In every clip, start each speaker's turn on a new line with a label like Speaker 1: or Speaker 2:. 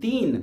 Speaker 1: 3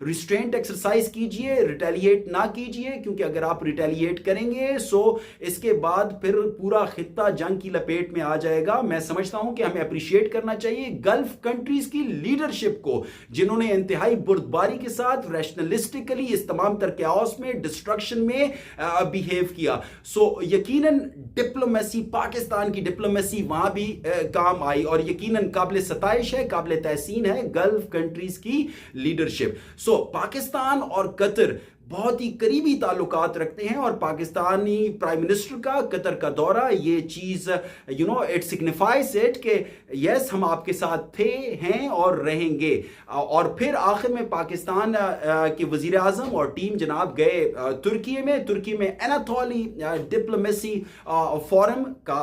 Speaker 1: restraint exercise کیجئے, retaliate نہ کیجئے, کیونکہ اگر آپ ریٹیلیٹ کریں گے سو اس کے بعد پھر پورا خطہ جنگ کی لپیٹ میں آ جائے گا. میں سمجھتا ہوں کہ ہمیں اپریشیٹ کرنا چاہیے گلف کنٹریز کی لیڈرشپ کو, جنہوں نے انتہائی بردباری کے ساتھ ریشنلسٹکلی اس تمام تر کیاس میں, ڈسٹرکشن میں بیہیو کیا. سو یقیناً ڈپلومیسی, پاکستان کی ڈپلومیسی وہاں بھی کام آئی, اور یقیناً قابل ستائش ہے, قابل تحسین ہے گلف کنٹریز کی لیڈرشپ. سو پاکستان اور قطر بہت ہی قریبی تعلقات رکھتے ہیں, اور پاکستانی پرائم منسٹر کا قطر کا دورہ یہ چیز اٹ سگنیفائز اٹ کہ یس ہم آپ کے ساتھ تھے, ہیں اور رہیں گے. اور پھر آخر میں پاکستان کے وزیر اعظم اور ٹیم جناب گئے ترکی میں اناتولی ڈپلومیسی فورم کا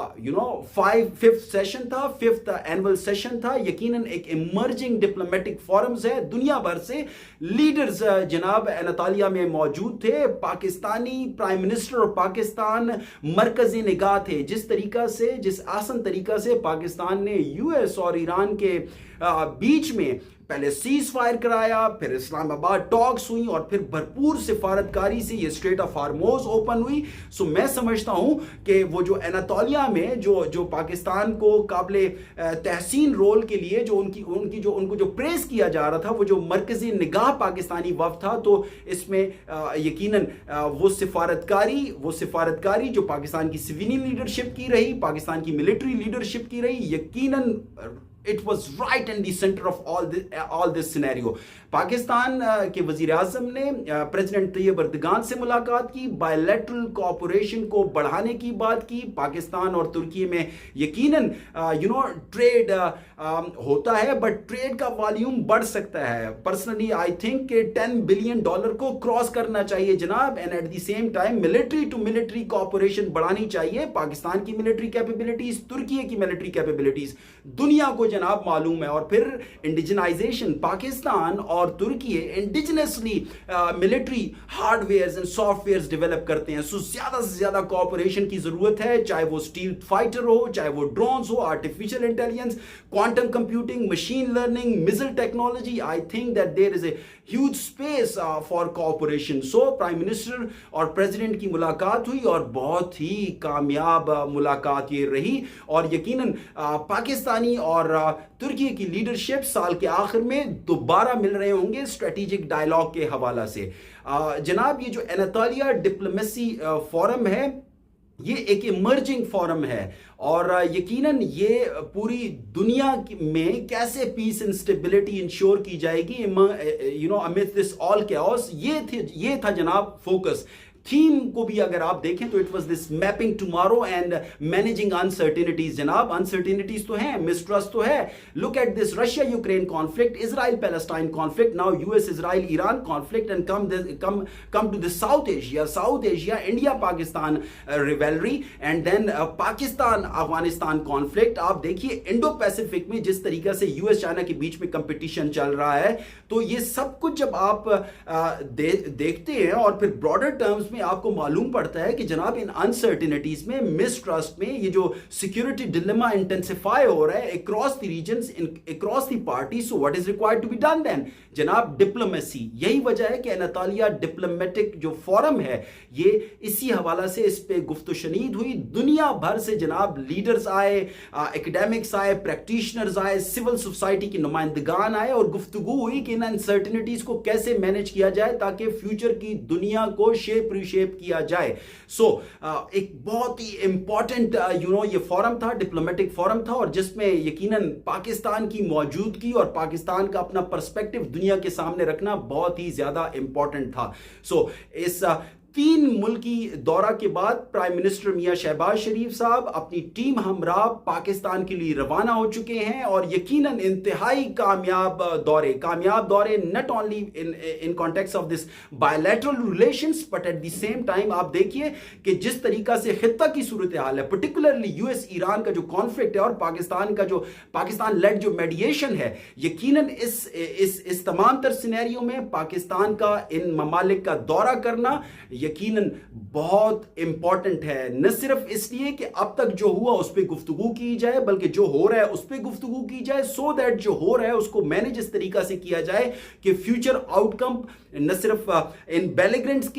Speaker 1: 5th سیشن تھا, 5th اینول سیشن تھا. یقیناً ایک ایمرجنگ ڈپلومیٹک فورمز ہے, دنیا بھر سے لیڈرز جناب اناطالیہ میں موجود تھے. پاکستانی پرائم منسٹر اور پاکستان مرکز نگاہ تھے. جس آسان طریقہ سے پاکستان نے یو ایس اور ایران کے بیچ میں پہلے سیز فائر کرایا, پھر اسلام آباد ٹاکس ہوئی, اور پھر بھرپور سفارتکاری سے یہ اسٹریٹ آف ہارموز اوپن ہوئی. سو میں سمجھتا ہوں کہ وہ جو اناطالیہ میں جو پاکستان کو قابل تحسین رول کے لیے ان کو جو پریز کیا جا رہا تھا, وہ جو مرکزی نگاہ پاکستانی وفد تھا, تو اس میں یقیناً وہ سفارتکاری جو پاکستان کی سویلین لیڈرشپ کی رہی, پاکستان کی ملٹری لیڈرشپ کی رہی, یقیناً it was right in the center of all this scenario. Pakistan کے وزیر اعظم نے پریزیڈنٹ طیب اردگان سے ملاقات کی, بائیلیٹرل کوآپریشن کو بڑھانے کی بات کی. پاکستان اور ترکی میں یقیناً ٹریڈ ہوتا ہے, بٹ ٹریڈ کا والیوم بڑھ سکتا ہے. پرسنلی آئی تھنک کہ $10 بلین کو کراس کرنا چاہیے جناب, and at the same time military to military cooperation بڑھانی چاہیے. پاکستان کی ملٹری کیپیبلٹیز, ترکی کی ملٹری کیپیبلٹیز دنیا کو جناب معلوم ہے. اور پھر انڈیجنائزیشن, پاکستان اور ترکی indigenously military hardwares and softwares develop کرتے ہیں. سو زیادہ سے زیادہ کوآپریشن کی ضرورت ہے, چاہے وہ اسٹیل فائٹر ہو, چاہے وہ ڈرونز ہو, artificial intelligence, quantum computing, machine learning, missile technology. I think that there is a huge space for cooperation. So prime minister اور پریزیڈنٹ کی ملاقات ہوئی, اور بہت ہی کامیاب ملاقات یہ رہی, اور یقیناً پاکستانی اور ترکی کی لیڈرشپ سال کے آخر میں دوبارہ مل رہے ہوں گے اسٹریٹجک ڈائلاگ کے حوالہ سے. جناب یہ جو اناطالیہ ڈپلومیسی فورم ہے یہ ایک ایمرجنگ فورم ہے, اور یقیناً یہ پوری دنیا میں کیسے پیس اینڈ اسٹیبلٹی انشور کی جائے گی amidst this all chaos, یہ تھا جناب فوکس. تھیم کو بھی اگر آپ دیکھیں تو it was this mapping tomorrow and managing uncertainties. جناب انسرٹینٹیز تو ہیں, مسٹرسٹ تو ہے. Look at this Russia Ukraine conflict, Israel Palestine conflict, now U S Israel Iran conflict, and come to this South Asia India Pakistan rivalry, and then Pakistan Afghanistan conflict. آپ دیکھیے Indo Pacific میں جس طریقہ سے یو ایس چائنا کے بیچ میں competition چل رہا ہے, تو یہ سب کچھ جب آپ دیکھتے ہیں اور پھر براڈر ٹرمز میں آپ کو معلوم پڑتا ہے کہ جناب ان انسرٹینٹیز میں, مسٹرسٹ میں, یہ جو سیکیورٹی ڈیلیما انٹینسیفائی ہو رہا ہے across the regions, across the party. So what is required to be done then جناب ڈپلومیسی. یہی وجہ ہے کہ اناطالیہ ڈپلومیٹک جو فورم ہے یہ اسی حوالہ سے اس پہ گفت و شنید ہوئی. دنیا بھر سے جناب لیڈرز آئے, ایکڈیمکس آئے, پریکٹیشنرز آئے, سول سوسائٹی کے نمائندگان آئے, اور گفتگو ہوئی کہ ان انسرٹینٹیز کو کیسے مینیج کیا جائے تاکہ فیوچر کی دنیا کو شیپ کیا جائے. سو ایک بہت ہی امپورٹنٹ یہ فورم تھا, ڈپلومیٹک فورم تھا, اور جس میں یقیناً پاکستان کی موجودگی اور پاکستان کا اپنا پرسپیکٹو دنیا کے سامنے رکھنا بہت ہی زیادہ امپورٹنٹ تھا. سو اس 3 ملکی دورہ کے بعد پرائم منسٹر میاں شہباز شریف صاحب اپنی ٹیم ہمراہ پاکستان کے لیے روانہ ہو چکے ہیں, اور یقیناً انتہائی کامیاب دورے not only in contexts of this bilateral relations, but at the same time آپ دیکھیے کہ جس طریقہ سے خطہ کی صورتحال ہے, پرٹیکولرلی یو ایس ایران کا جو کانفلکٹ ہے اور پاکستان لیڈ جو میڈیشن ہے, یقیناً اس تمام تر سینیریو میں پاکستان کا ان ممالک کا دورہ کرنا یقیناً بہت امپورٹنٹ ہے، نہ صرف اس لیے کہ اب تک جو ہوا اس پہ گفتگو کی جائے، بلکہ جو ہو رہا ہے اس پہ گفتگو کی جائے، سو دیٹ جو ہو رہا ہے اس کو مینج اس طریقہ سے کیا جائے کہ فیوچر آؤٹ کم نہ صرف ان بیلیگرنٹس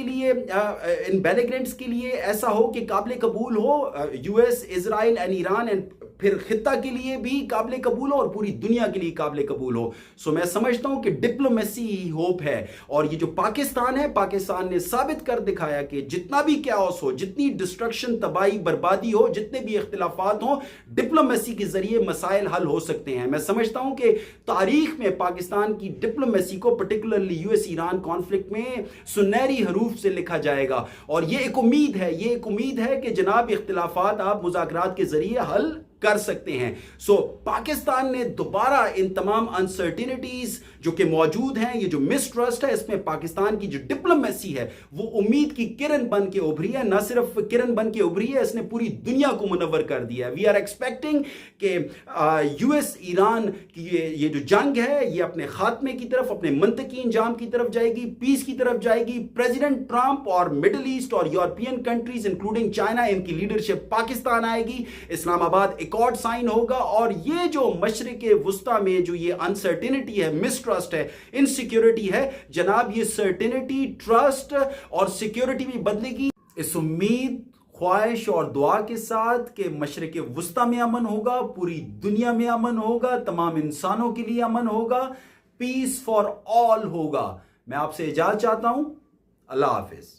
Speaker 1: کے لیے ایسا ہو کہ قابل قبول ہو، یو ایس، اسرائیل اینڈ ایران اینڈ پھر خطہ کے لیے بھی قابل قبول ہو اور پوری دنیا کے لیے قابل قبول ہو. سو میں سمجھتا ہوں کہ ڈپلومیسی ہی ہوپ ہے. اور یہ جو پاکستان ہے، پاکستان نے ثابت کر دکھایا کہ جتنا بھی کیاؤس ہو، جتنی ڈسٹرکشن، تباہی، بربادی ہو، جتنے بھی اختلافات ہوں، ڈپلومیسی کے ذریعے مسائل حل ہو سکتے ہیں. میں سمجھتا ہوں کہ تاریخ میں پاکستان کی ڈپلومیسی کو particularly U S Iran conflict میں سنہری حروف سے لکھا جائے گا. اور یہ ایک امید ہے کہ جناب اختلافات آپ مذاکرات کے ذریعے حل کر سکتے ہیں. سو پاکستان نے دوبارہ ان تمام انسرٹینٹیز جو کہ موجود ہیں، یہ جو مسٹرسٹ ہے، اس میں پاکستان کی جو ڈپلومیسی ہے وہ امید کی کرن بن کے ابھری ہے. نہ صرف کرن بن کے ابھری ہے، اس نے پوری دنیا کو منور کر دیا ہے. وی آر ایکسپیکٹنگ کہ یو ایس ایران کی یہ جو جنگ ہے یہ اپنے خاتمے کی طرف، اپنے منطقی انجام کی طرف جائے گی، پیس کی طرف جائے گی. پریزیڈنٹ ٹرمپ اور مڈل ایسٹ اور یورپین کنٹریز انکلوڈنگ چائنا، ان کی لیڈرشپ پاکستان آئے گی. اسلام آباد ایکارڈ سائن ہوگا. اور یہ جو مشرق وسطی میں جو یہ انسرٹینٹی ہے، مسٹرسٹ ہے، انسیکیورٹی ہے، جناب یہ سرٹینٹی، ٹرسٹ اور سیکیورٹی بھی بدلے گی. اس امید، خواہش اور دعا کے ساتھ کہ مشرق وسطی میں امن ہوگا، پوری دنیا میں امن ہوگا، تمام انسانوں کے لیے امن ہوگا، پیس فار آل ہوگا. میں آپ سے اجازت چاہتا ہوں. اللہ حافظ.